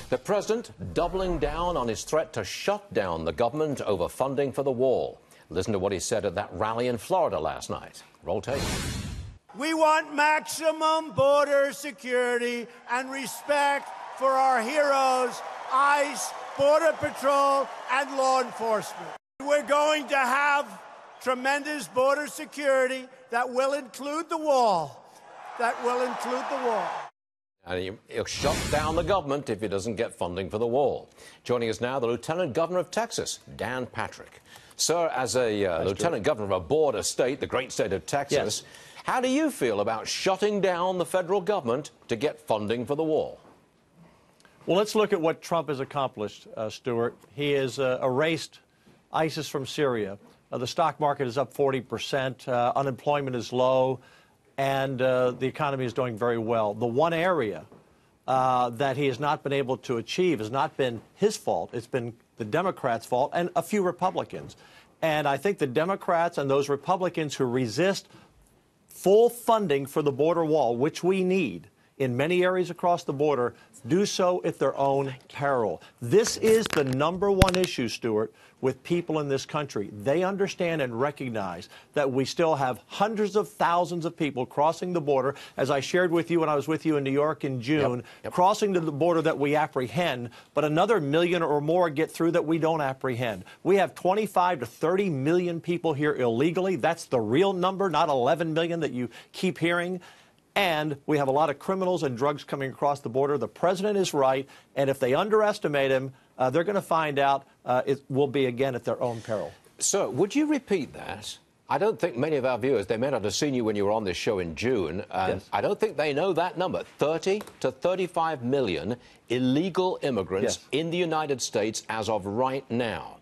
The president doubling down on his threat to shut down the government over funding for the wall. Listen to what he said at that rally in Florida last night. Roll tape. We want maximum border security and respect for our heroes, ICE, Border Patrol, and law enforcement. We're going to have tremendous border security that will include the wall. And he'll shut down the government if he doesn't get funding for the wall. Joining us now, the Lieutenant Governor of Texas, Dan Patrick. Sir, as a Lieutenant Governor of a border state, the great state of Texas, how do you feel about shutting down the federal government to get funding for the wall? Well, let's look at what Trump has accomplished, Stuart. He has erased ISIS from Syria. The stock market is up 40%. Unemployment is low. And the economy is doing very well. The one area that he has not been able to achieve has not been his fault. It's been the Democrats' fault and a few Republicans. And I think the Democrats and those Republicans who resist full funding for the border wall, which we need in many areas across the border, do so at their own peril. This is the #1 issue, Stuart, with people in this country. They understand and recognize that we still have hundreds of thousands of people crossing the border, as I shared with you when I was with you in New York in June, crossing to the border that we apprehend, but another million or more get through that we don't apprehend. We have 25 to 30 million people here illegally. That's the real number, not 11 million that you keep hearing. And we have a lot of criminals and drugs coming across the border. The president is right, and if they underestimate him, they're going to find out it will be, again, at their own peril. So, would you repeat that? I don't think many of our viewers, they may not have seen you when you were on this show in June, and I don't think they know that number. 30 to 35 million illegal immigrants in the United States as of right now.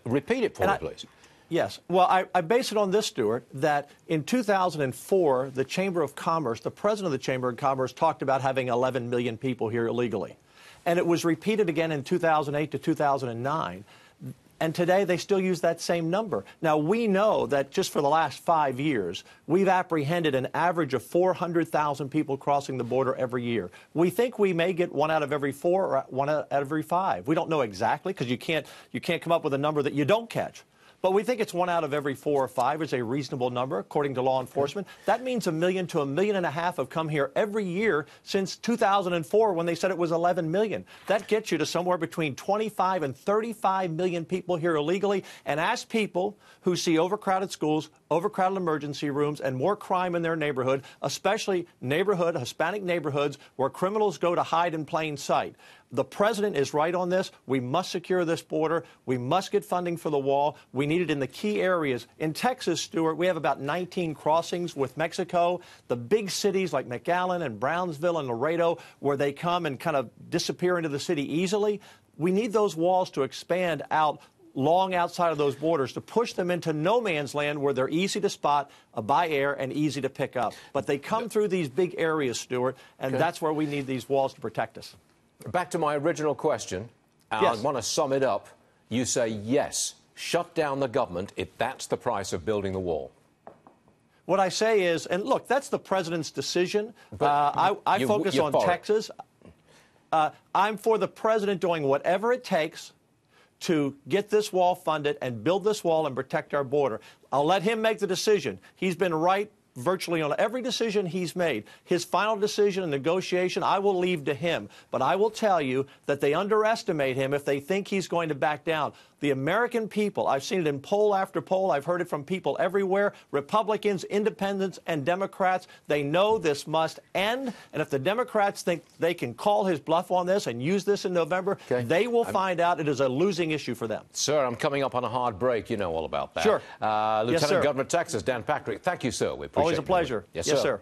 Repeat it for me, please. Yes. Well, I base it on this, Stuart, that in 2004, the Chamber of Commerce, the president of the Chamber of Commerce talked about having 11 million people here illegally. And it was repeated again in 2008 to 2009. And today they still use that same number. Now, we know that just for the last 5 years, we've apprehended an average of 400,000 people crossing the border every year. We think we may get 1 out of every 4 or 1 out of every 5. We don't know exactly because you can't come up with a number that you don't catch. But we think it's 1 out of every 4 or 5 is a reasonable number, according to law enforcement. That means 1 million to 1.5 million have come here every year since 2004 when they said it was 11 million. That gets you to somewhere between 25 and 35 million people here illegally. And ask people who see overcrowded schools, overcrowded emergency rooms, and more crime in their neighborhood, especially Hispanic neighborhoods where criminals go to hide in plain sight. The president is right on this. We must secure this border. We must get funding for the wall. We need it in the key areas. In Texas, Stuart, we have about 19 crossings with Mexico. The big cities like McAllen and Brownsville and Laredo, where they come and kind of disappear into the city easily. We need those walls to expand out long outside of those borders to push them into no man's land where they're easy to spot by air and easy to pick up. But they come through these big areas, Stuart, and that's where we need these walls to protect us. Back to my original question. I want to sum it up. You say yes, shut down the government if that's the price of building the wall. What I say is, and look, that's the president's decision. I focus on Texas. I'm for the president doing whatever it takes to get this wall funded and build this wall and protect our border. I'll let him make the decision. He's been right virtually on every decision he's made. His final decision and negotiation, I will leave to him. But I will tell you that they underestimate him if they think he's going to back down. The American people, I've seen it in poll after poll, I've heard it from people everywhere, Republicans, independents, and Democrats, they know this must end. And if the Democrats think they can call his bluff on this and use this in November, they will find out it is a losing issue for them. Sir, I'm coming up on a hard break. You know all about that. Sure. Lieutenant Governor of Texas, Dan Patrick, thank you, sir. We appreciate it. Always a pleasure. Yes, sir.